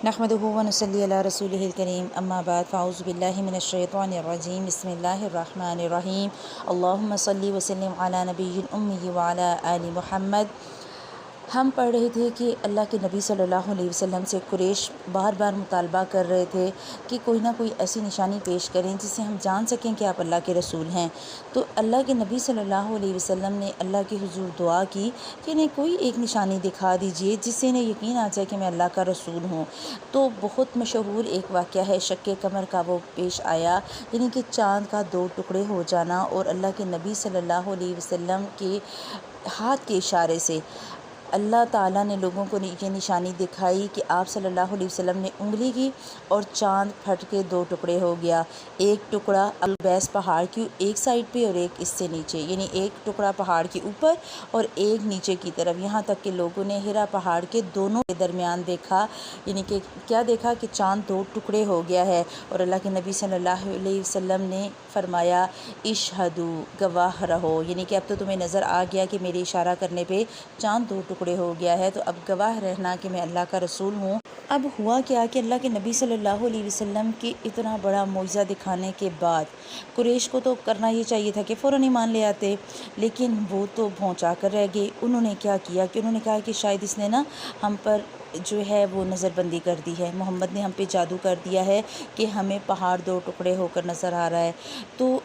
نحمدہ و نصلی علی رسولہ الکریم اما بعد فاعوذ باللہ من الشیطان الرجیم بسم اللہ الرحمن الرحیم اللہم صلی وسلم علی نبی الامی وعلی آل محمد۔ ہم پڑھ رہے تھے کہ اللہ کے نبی صلی اللہ علیہ وسلم سے قریش بار بار مطالبہ کر رہے تھے کہ کوئی نہ کوئی ایسی نشانی پیش کریں جس سے ہم جان سکیں کہ آپ اللہ کے رسول ہیں۔ تو اللہ کے نبی صلی اللہ علیہ وسلم نے اللہ کے حضور دعا کی کہ انہیں کوئی ایک نشانی دکھا دیجئے جس سے انہیں یقین آ جائے کہ میں اللہ کا رسول ہوں۔ تو بہت مشہور ایک واقعہ ہے شق قمر کا، وہ پیش آیا، یعنی کہ چاند کا دو ٹکڑے ہو جانا، اور اللہ کے نبی صلی اللہ علیہ وسلم کے ہاتھ کے اشارے سے اللہ تعالیٰ نے لوگوں کو یہ نشانی دکھائی کہ آپ صلی اللہ علیہ وسلم نے انگلی کی اور چاند پھٹ کے دو ٹکڑے ہو گیا۔ ایک ٹکڑا البیس پہاڑ کی ایک سائڈ پہ اور ایک اس سے نیچے، یعنی ایک ٹکڑا پہاڑ کے اوپر اور ایک نیچے کی طرف، یہاں تک کہ لوگوں نے ہرا پہاڑ کے دونوں کے درمیان دیکھا، یعنی کہ کیا دیکھا کہ چاند دو ٹکڑے ہو گیا ہے۔ اور اللہ کے نبی صلی اللہ علیہ وسلم نے فرمایا اشہدو، گواہ رہو، یعنی کہ اب تو تمہیں نظر آ گیا کہ میرے اشارہ کرنے پہ چاند دو ٹکڑے ہو گیا ہے، تو اب گواہ رہنا کہ میں اللہ کا رسول ہوں۔ اب ہوا کیا کہ اللہ کے نبی صلی اللہ علیہ وسلم کے اتنا بڑا معجزہ دکھانے کے بعد قریش کو تو کرنا یہ چاہیے تھا کہ فوراً ایمان لے آتے، لیکن وہ تو بھونچا کر رہ گئے۔ انہوں نے کیا کیا کہ انہوں نے کہا کہ شاید اس نے نا ہم پر جو ہے وہ نظر بندی کر دی ہے، محمد نے ہم پہ جادو کر دیا ہے کہ ہمیں پہاڑ دو ٹکڑے ہو کر نظر آ رہا ہے۔ تو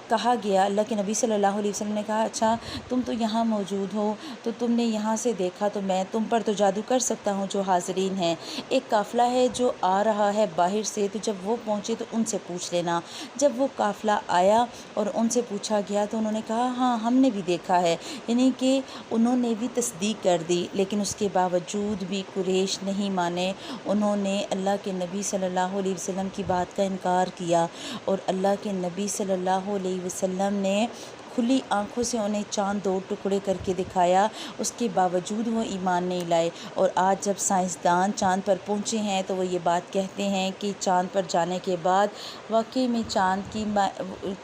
کہا گیا، اللہ کے نبی صلی اللہ علیہ وسلم نے کہا اچھا تم تو یہاں موجود ہو، تو تم نے یہاں سے دیکھا تو میں تم پر تو جادو کر سکتا ہوں جو حاضرین ہیں۔ ایک قافلہ ہے جو آ رہا ہے باہر سے، تو جب وہ پہنچے تو ان سے پوچھ لینا۔ جب وہ قافلہ آیا اور ان سے پوچھا گیا تو انہوں نے کہا ہاں ہم نے بھی دیکھا ہے، یعنی کہ انہوں نے بھی تصدیق کر دی، لیکن اس کے باوجود بھی قریش نہیں مانے۔ انہوں نے اللہ کے نبی صلی اللہ علیہ وسلم کی بات کا انکار کیا، اور اللہ کے نبی صلی اللہ علیہ وسلم نے کھلی آنکھوں سے انہیں چاند دو ٹکڑے کر کے دکھایا، اس کے باوجود وہ ایمان نہیں لائے۔ اور آج جب سائنسدان چاند پر پہنچے ہیں تو وہ یہ بات کہتے ہیں کہ چاند پر جانے کے بعد واقعی میں چاند کی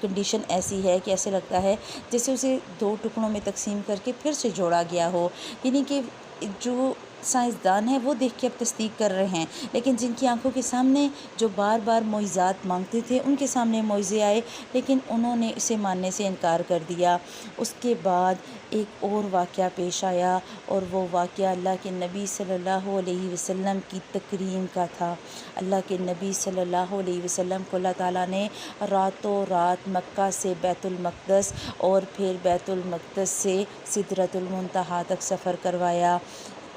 کنڈیشن ایسی ہے کہ ایسے لگتا ہے جیسے اسے دو ٹکڑوں میں تقسیم کر کے پھر سے جوڑا گیا ہو، یعنی کہ جو سائنسدان ہیں وہ دیکھ کے اب تصدیق کر رہے ہیں، لیکن جن کی آنکھوں کے سامنے جو بار بار معجزات مانگتے تھے ان کے سامنے معجزے آئے، لیکن انہوں نے اسے ماننے سے انکار کر دیا۔ اس کے بعد ایک اور واقعہ پیش آیا، اور وہ واقعہ اللہ کے نبی صلی اللہ علیہ وسلم کی تکریم کا تھا۔ اللہ کے نبی صلی اللہ علیہ وسلم کو اللہ تعالیٰ نے راتوں رات مکہ سے بیت المقدس اور پھر بیت المقدس سے سدرۃ المنتہا تک سفر کروایا،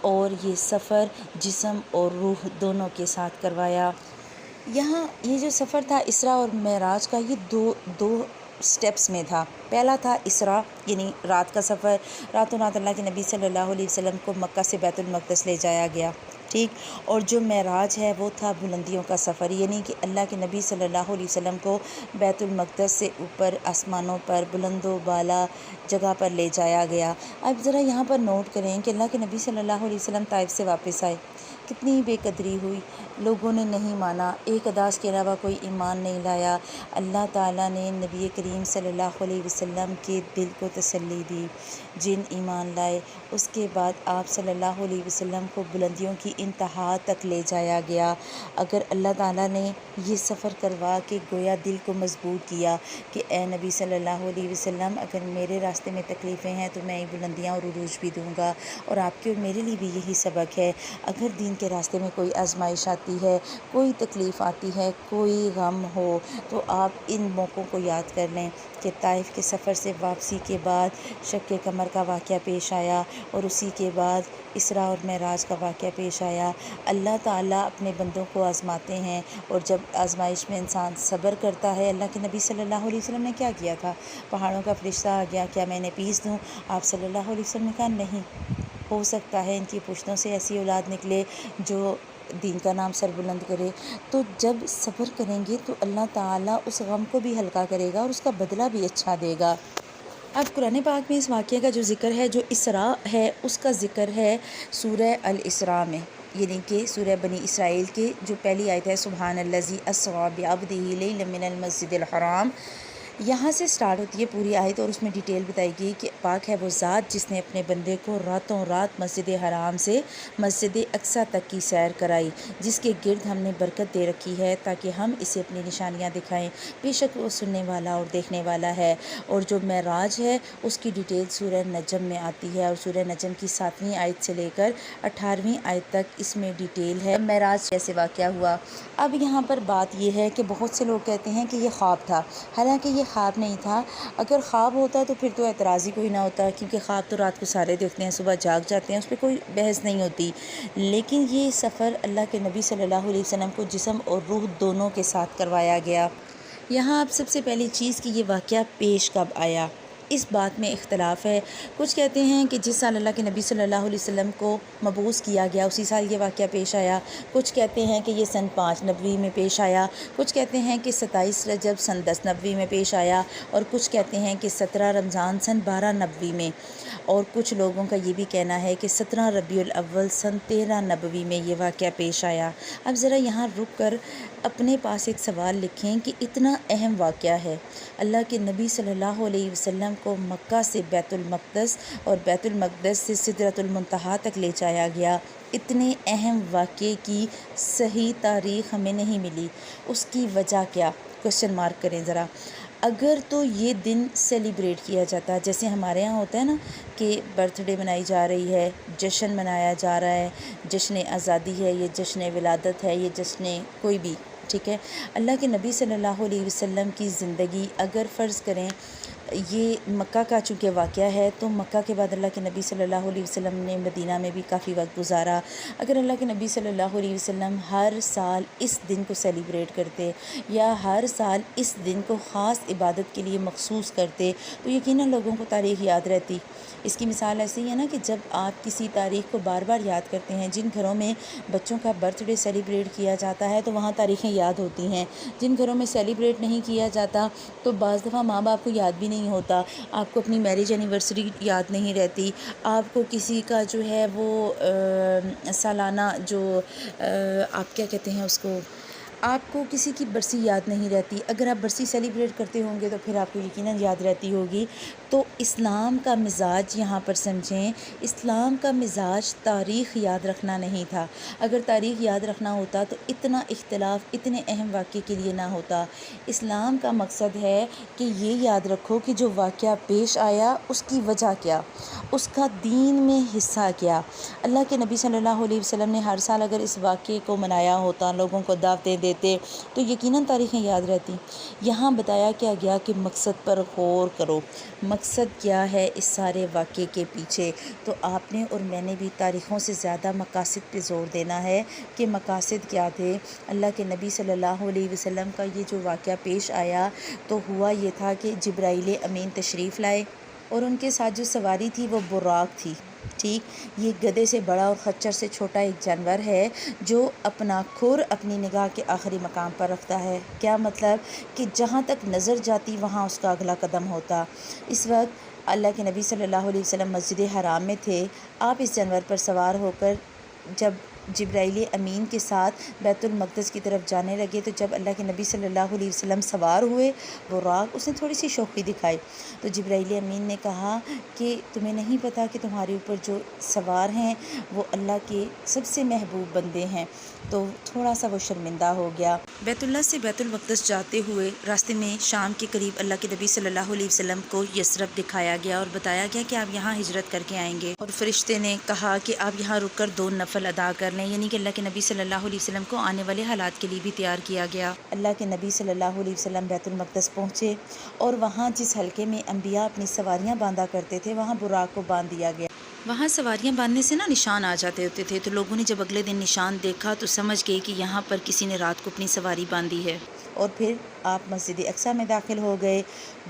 اور یہ سفر جسم اور روح دونوں کے ساتھ کروایا۔ یہاں یہ جو سفر تھا اسراء اور معراج کا، یہ دو سٹیپس میں تھا۔ پہلا تھا اسراء، یعنی رات کا سفر، راتوں رات اللہ کے نبی صلی اللہ علیہ وسلم کو مکہ سے بیت المقدس لے جایا گیا، ٹھیک۔ اور جو معراج ہے وہ تھا بلندیوں کا سفر، یعنی کہ اللہ کے نبی صلی اللہ علیہ وسلم کو بیت المقدس سے اوپر آسمانوں پر بلند و بالا جگہ پر لے جایا گیا۔ اب ذرا یہاں پر نوٹ کریں کہ اللہ کے نبی صلی اللہ علیہ وسلم طائف سے واپس آئے، کتنی بے قدری ہوئی، لوگوں نے نہیں مانا، ایک اداس کے علاوہ کوئی ایمان نہیں لایا۔ اللہ تعالیٰ نے نبی کریم صلی اللہ علیہ وسلم کے دل کو تسلی دی، جن ایمان لائے۔ اس کے بعد آپ صلی اللہ علیہ وسلم کو بلندیوں کی انتہا تک لے جایا گیا۔ اگر اللہ تعالیٰ نے یہ سفر کروا کے گویا دل کو مضبوط کیا کہ اے نبی صلی اللہ علیہ وسلم، اگر میرے راستے میں تکلیفیں ہیں تو میں بلندیاں اور عروج بھی دوں گا، اور آپ کے اور میرے لیے بھی یہی سبق ہے۔ اگر دین کے راستے میں کوئی آزمائش آتی ہے، کوئی تکلیف آتی ہے، کوئی غم ہو، تو آپ ان موقعوں کو یاد کر لیں کہ طائف کے سفر سے واپسی کے بعد شق قمر کا واقعہ پیش آیا، اور اسی کے بعد اسراء اور معراج کا واقعہ پیش آیا۔ اللہ تعالیٰ اپنے بندوں کو آزماتے ہیں، اور جب آزمائش میں انسان صبر کرتا ہے، اللہ کے نبی صلی اللہ علیہ وسلم نے کیا کیا تھا؟ پہاڑوں کا فرشتہ آ گیا، کیا میں انہیں پیس دوں؟ آپ صلی اللہ علیہ وسلم نے کہا نہیں، ہو سکتا ہے ان کی پشتوں سے ایسی اولاد نکلے جو دین کا نام سر بلند کرے۔ تو جب صبر کریں گے تو اللہ تعالیٰ اس غم کو بھی ہلکا کرے گا اور اس کا بدلہ بھی اچھا دے گا۔ اب قرآن پاک میں اس واقعے کا جو ذکر ہے، جو اسراء ہے، اس کا ذکر ہے سورہ الاسراء میں، یعنی کہ سورہ بنی اسرائیل کے جو پہلی آیت ہے سبحان الذی اسریٰ بعبدہ لیلا من المسجد الحرام، یہاں سے سٹارٹ ہوتی ہے پوری آیت اور اس میں ڈیٹیل بتائی گئی کہ پاک ہے وہ ذات جس نے اپنے بندے کو راتوں رات مسجد حرام سے مسجد اقصیٰ تک کی سیر کرائی، جس کے گرد ہم نے برکت دے رکھی ہے تاکہ ہم اسے اپنی نشانیاں دکھائیں، بے شک وہ سننے والا اور دیکھنے والا ہے۔ اور جو معراج ہے اس کی ڈیٹیل سورہ نجم میں آتی ہے، اور سورہ نجم کی 7ویں آیت سے لے کر 18ویں آیت تک اس میں ڈیٹیل ہے معراج کیسے واقعہ ہوا۔ اب یہاں پر بات یہ ہے کہ بہت سے لوگ کہتے ہیں کہ یہ خواب تھا، حالانکہ یہ خواب نہیں تھا۔ اگر خواب ہوتا تو پھر تو اعتراض ہی کوئی نہ ہوتا، کیونکہ خواب تو رات کو سارے دیکھتے ہیں، صبح جاگ جاتے ہیں، اس پہ کوئی بحث نہیں ہوتی۔ لیکن یہ سفر اللہ کے نبی صلی اللہ علیہ وسلم کو جسم اور روح دونوں کے ساتھ کروایا گیا۔ یہاں اب سب سے پہلی چیز کہ یہ واقعہ پیش کب آیا، اس بات میں اختلاف ہے۔ کچھ کہتے ہیں کہ جس سال اللہ کے نبی صلی اللہ علیہ وسلم کو مبعوث کیا گیا اسی سال یہ واقعہ پیش آیا، کچھ کہتے ہیں کہ یہ سن 5 نبوی میں پیش آیا، کچھ کہتے ہیں کہ 27 رجب سن 10 نبوی میں پیش آیا، اور کچھ کہتے ہیں کہ 17 رمضان سن 12 نبوی میں، اور کچھ لوگوں کا یہ بھی کہنا ہے کہ 17 ربیع الاول سن 13 نبوی میں یہ واقعہ پیش آیا۔ اب ذرا یہاں رک کر اپنے پاس ایک سوال لکھیں کہ اتنا اہم واقعہ ہے، اللہ کے نبی صلی اللہ علیہ وسلم کو مکہ سے بیت المقدس اور بیت المقدس سے سدرۃ المنتہا تک لے جایا گیا، اتنے اہم واقعے کی صحیح تاریخ ہمیں نہیں ملی، اس کی وجہ کیا؟ کوشچن مارک کریں ذرا۔ اگر تو یہ دن سیلیبریٹ کیا جاتا جیسے ہمارے ہاں ہوتا ہے نا کہ برتھ ڈے منائی جا رہی ہے، جشن منایا جا رہا ہے، جشن آزادی ہے، یہ جشن ولادت ہے، یہ جشن کوئی بھی، ٹھیک ہے، اللہ کے نبی صلی اللہ علیہ وسلم کی زندگی اگر فرض کریں یہ مکہ کا چونکہ واقعہ ہے تو مکہ کے بعد اللہ کے نبی صلی اللہ علیہ وسلم نے مدینہ میں بھی کافی وقت گزارا، اگر اللہ کے نبی صلی اللہ علیہ وسلم ہر سال اس دن کو سیلیبریٹ کرتے یا ہر سال اس دن کو خاص عبادت کے لیے مخصوص کرتے تو یقیناً لوگوں کو تاریخ یاد رہتی۔ اس کی مثال ایسی ہے نا کہ جب آپ کسی تاریخ کو بار بار یاد کرتے ہیں، جن گھروں میں بچوں کا برتھ ڈے سیلیبریٹ کیا جاتا ہے تو وہاں تاریخیں یاد ہوتی ہیں، جن گھروں میں سیلیبریٹ نہیں کیا جاتا تو بعض دفعہ ماں باپ کو یاد بھی نہیں ہوتا، آپ کو اپنی میرج اینیورسری یاد نہیں رہتی، آپ کو کسی کا جو ہے وہ سالانہ جو آپ کیا کہتے ہیں اس کو، آپ کو کسی کی برسی یاد نہیں رہتی، اگر آپ برسی سیلیبریٹ کرتے ہوں گے تو پھر آپ کو یقیناً یاد رہتی ہوگی۔ تو اسلام کا مزاج یہاں پر سمجھیں، اسلام کا مزاج تاریخ یاد رکھنا نہیں تھا، اگر تاریخ یاد رکھنا ہوتا تو اتنا اختلاف اتنے اہم واقعے کے لیے نہ ہوتا۔ اسلام کا مقصد ہے کہ یہ یاد رکھو کہ جو واقعہ پیش آیا اس کی وجہ کیا، اس کا دین میں حصہ کیا۔ اللہ کے نبی صلی اللہ علیہ وسلم نے ہر سال اگر اس واقعے کو منایا ہوتا، لوگوں کو دعوتیں دیتے تو یقیناً تاریخیں یاد رہتی۔ یہاں بتایا کیا گیا کہ مقصد پر غور کرو، مقصد کیا ہے اس سارے واقعے کے پیچھے، تو آپ نے اور میں نے بھی تاریخوں سے زیادہ مقاصد پہ زور دینا ہے کہ مقاصد کیا تھے۔ اللہ کے نبی صلی اللہ علیہ وسلم کا یہ جو واقعہ پیش آیا تو ہوا یہ تھا کہ جبرائیل امین تشریف لائے اور ان کے ساتھ جو سواری تھی وہ براق تھی، ٹھیک، یہ گدھے سے بڑا اور خچر سے چھوٹا ایک جانور ہے جو اپنا کھر اپنی نگاہ کے آخری مقام پر رکھتا ہے، کیا مطلب کہ جہاں تک نظر جاتی وہاں اس کا اگلا قدم ہوتا۔ اس وقت اللہ کے نبی صلی اللہ علیہ وسلم مسجد حرام میں تھے، آپ اس جانور پر سوار ہو کر جب جبرائیل امین کے ساتھ بیت المقدس کی طرف جانے لگے تو جب اللہ کے نبی صلی اللہ علیہ وسلم سوار ہوئے براق، اس نے تھوڑی سی شوخی دکھائی تو جبرائیل امین نے کہا کہ تمہیں نہیں پتہ کہ تمہارے اوپر جو سوار ہیں وہ اللہ کے سب سے محبوب بندے ہیں، تو تھوڑا سا وہ شرمندہ ہو گیا۔ بیت اللہ سے بیت المقدس جاتے ہوئے راستے میں شام کے قریب اللہ کے نبی صلی اللہ علیہ وسلم کو یثرب دکھایا گیا اور بتایا گیا کہ آپ یہاں ہجرت کر کے آئیں گے، اور فرشتے نے کہا کہ آپ یہاں رک کر 2 نفل ادا کر لیں، یعنی کہ اللہ کے نبی صلی اللہ علیہ وسلم کو آنے والے حالات کے لیے بھی تیار کیا گیا۔ اللہ کے نبی صلی اللہ علیہ وسلم بیت المقدس پہنچے اور وہاں جس حلقے میں انبیاء اپنی سواریاں باندھا کرتے تھے وہاں براق کو باندھ دیا گیا۔ وہاں سواریاں باندھنے سے نا نشان آ جاتے ہوتے تھے، تو لوگوں نے جب اگلے دن نشان دیکھا تو سمجھ گئے کہ یہاں پر کسی نے رات کو اپنی سواری باندھی ہے، اور پھر آپ مسجد اقصیٰ میں داخل ہو گئے،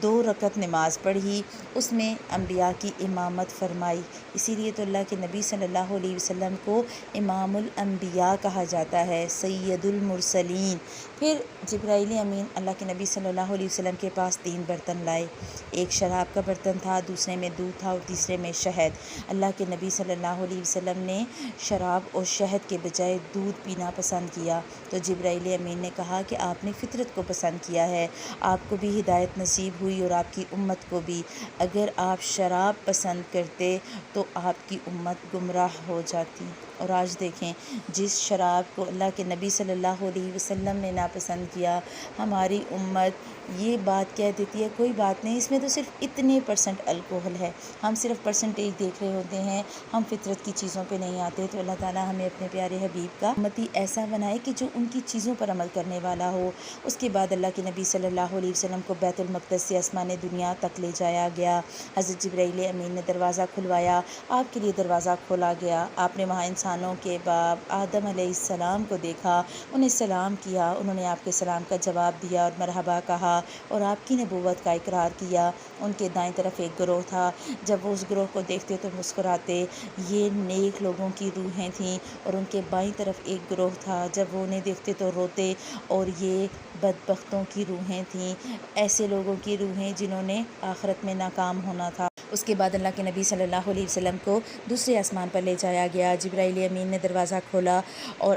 2 رکعت نماز پڑھی، اس میں انبیاء کی امامت فرمائی، اسی لیے تو اللہ کے نبی صلی اللہ علیہ وسلم کو امام الانبیاء کہا جاتا ہے، سید المرسلین، پھر جبرائیل امین اللہ کے نبی صلی اللہ علیہ وسلم کے پاس 3 برتن لائے، ایک شراب کا برتن تھا، دوسرے میں دودھ تھا اور تیسرے میں شہد۔ اللہ کے نبی صلی اللہ علیہ وسلم نے شراب اور شہد کے بجائے دودھ پینا پسند کیا، تو جبرائیل امین نے کہا کہ آپ نے فطرت کو پسند کیا ہے، آپ کو بھی ہدایت نصیب ہوئی اور آپ کی امت کو بھی۔ اگر آپ شراب پسند کرتے تو آپ کی امت گمراہ ہو جاتی۔ اور آج دیکھیں جس شراب کو اللہ کے نبی صلی اللہ علیہ وسلم نے ناپسند کیا، ہماری امت یہ بات کہہ دیتی ہے کوئی بات نہیں، اس میں تو صرف اتنے % الکوہل ہے، ہم صرف پرسنٹیج دیکھ رہے ہوتے ہیں، ہم فطرت کی چیزوں پہ نہیں آتے۔ تو اللہ تعالیٰ ہمیں اپنے پیارے حبیب کا امتی ایسا بنائے کہ جو ان کی چیزوں پر عمل کرنے والا ہو۔ اس کے بعد اللہ کے نبی صلی اللہ علیہ وسلم کو بیت المقدس سے آسمان دنیا تک لے جایا گیا۔ حضرت جبرائیل امین نے دروازہ کھلوایا، آپ کے لیے دروازہ کھولا گیا، آپ نے وہاں انسانوں کے باپ آدم علیہ السلام کو دیکھا، انہیں سلام کیا، انہوں نے آپ کے سلام کا جواب دیا اور مرحبا کہا اور آپ کی نبوت کا اقرار کیا۔ ان کے دائیں طرف ایک گروہ تھا، جب وہ اس گروہ کو دیکھتے تو مسکراتے، یہ نیک لوگوں کی روحیں تھیں، اور ان کے بائیں طرف ایک گروہ تھا، جب وہ انہیں دیکھتے تو روتے، اور یہ بدبختوں کی روحیں تھیں، ایسے لوگوں کی روحیں جنہوں نے آخرت میں ناکام ہونا تھا۔ اس کے بعد اللہ کے نبی صلی اللہ علیہ وسلم کو دوسرے آسمان پر لے جایا گیا، جبرائیل امین نے دروازہ کھولا اور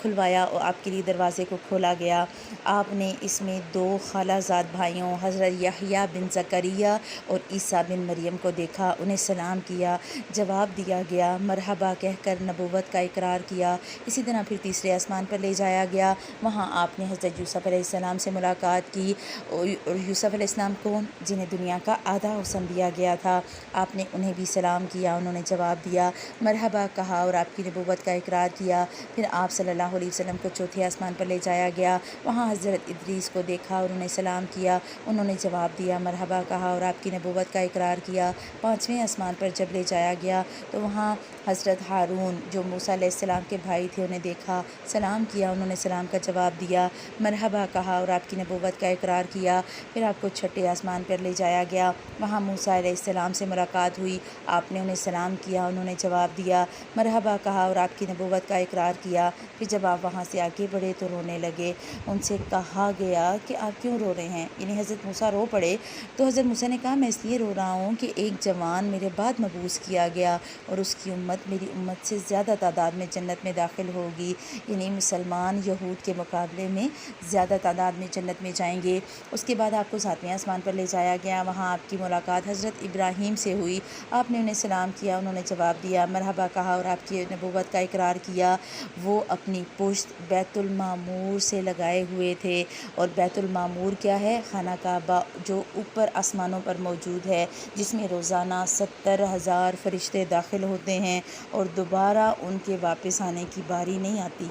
کھلوایا اور آپ کے لیے دروازے کو کھولا گیا۔ آپ نے اس میں 2 خالہ زاد بھائیوں حضرت یحییٰ بن زکریہ اور عیسیٰ بن مریم کو دیکھا، انہیں سلام کیا، جواب دیا گیا، مرحبا کہہ کر نبوت کا اقرار کیا۔ اسی طرح پھر تیسرے آسمان پر لے جایا گیا، وہاں آپ نے حضرت یوسف علیہ السلام سے ملاقات کی، اور یوسف علیہ السلام کون؟ جنہیں دنیا کا آدھا حسن دیا گیا تھا، آپ نے انہیں بھی سلام کیا، انہوں نے جواب دیا، مرحبا کہا اور آپ کی نبوت کا اقرار کیا۔ پھر آپ صلی اللہ علیہ وسلم کو چوتھے آسمان پر لے جایا گیا، وہاں حضرت ادریس کو دیکھا اور انہیں سلام کیا، انہوں نے جواب دیا، مرحبا کہا اور آپ کی نبوت کا اقرار کیا۔ پانچویں آسمان پر جب لے جایا گیا تو وہاں حضرت ہارون جو موسیٰ علیہ السلام کے بھائی تھے انہیں دیکھا، سلام کیا، انہوں نے سلام کا جواب دیا، مرحبا کہا اور آپ کی نبوت کا اقرار کیا۔ پھر آپ کو چھٹے آسمان پر لے جایا گیا، وہاں موسیٰ علیہ السلام سے ملاقات ہوئی، آپ نے انہیں سلام کیا، انہوں نے جواب دیا، مرحبا کہا اور آپ کی نبوت کا اقرار کیا۔ پھر جب آپ وہاں سے آگے بڑھے تو رونے لگے، ان سے کہا گیا کہ آپ کیوں رو رہے ہیں؟ یعنی حضرت موسیٰ رو پڑے تو حضرت موسیٰ نے کہا میں اس لیے رو رہا ہوں کہ ایک جوان میرے بعد مبعوث کیا گیا اور اس کی امت میری امت سے زیادہ تعداد میں جنت میں داخل ہوگی، یعنی مسلمان یہود کے مقابلے میں زیادہ تعداد میں جنت میں جائیں گے۔ اس کے بعد آپ کو 7ویں آسمان پر لے جایا گیا، وہاں آپ کی ملاقات حضرت ابراہیم سے ہوئی، آپ نے انہیں سلام کیا، انہوں نے جواب دیا، مرحبا کہا اور آپ کی نبوت کا اقرار کیا۔ وہ اپنی پشت بیت المعمور سے لگائے ہوئے تھے، اور بیت المعمور کیا ہے؟ خانہ کعبہ جو اوپر آسمانوں پر موجود ہے، جس میں روزانہ 70,000 فرشتے داخل ہوتے ہیں اور دوبارہ ان کے واپس آنے کی باری نہیں آتی۔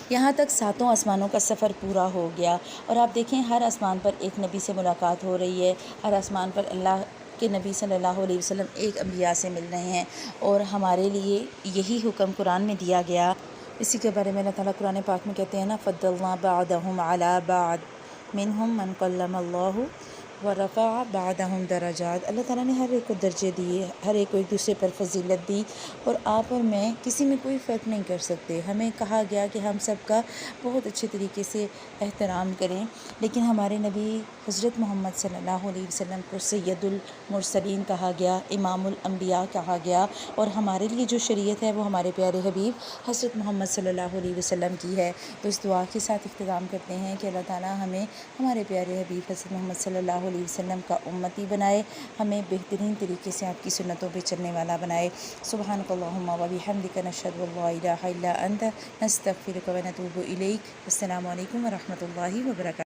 یہاں تک 7 آسمانوں کا سفر پورا ہو گیا، اور آپ دیکھیں ہر آسمان پر ایک نبی سے ملاقات ہو رہی ہے، ہر آسمان پر اللہ کے نبی صلی اللہ علیہ وسلم ایک انبیاء سے مل رہے ہیں، اور ہمارے لیے یہی حکم قرآن میں دیا گیا۔ اسی کے بارے میں اللہ تعالیٰ قرآن پاک میں کہتے ہیں نا فَضَّلْنَا بَعْضَهُمْ عَلَى بَعْضٍ مِّنْهُمْ مَنْ كَلَّمَ اللَّهُ وَرَفَعَ بَعْضَهُمْ دَرَجَاتٍ۔ اللہ تعالیٰ نے ہر ایک کو درجے دیے، ہر ایک کو ایک دوسرے پر فضیلت دی، اور آپ اور میں کسی میں کوئی فرق نہیں کر سکتے۔ ہمیں کہا گیا کہ ہم سب کا بہت اچھے طریقے سے احترام کریں، لیکن ہمارے نبی حضرت محمد صلی اللہ علیہ وسلم کو سید المرسلین کہا گیا، امام الانبیاء کہا گیا، اور ہمارے لیے جو شریعت ہے وہ ہمارے پیارے حبیب حضرت محمد صلی اللہ علیہ وسلم کی ہے۔ تو اس دعا کے ساتھ اختتام کرتے ہیں کہ اللہ تعالیٰ ہمیں ہمارے پیارے حبیب حضرت محمد صلی اللہ علیہ وسلم کا امتی بنائے، ہمیں بہترین طریقے سے آپ کی سنتوں پہ چلنے والا بنائے۔ سبحانک اللہم و بحمدک نشہد ان لا الہ الا انت نستغفرک و نتوب الیک۔ السلام علیکم و رحمۃ اللہ وبرکاتہ۔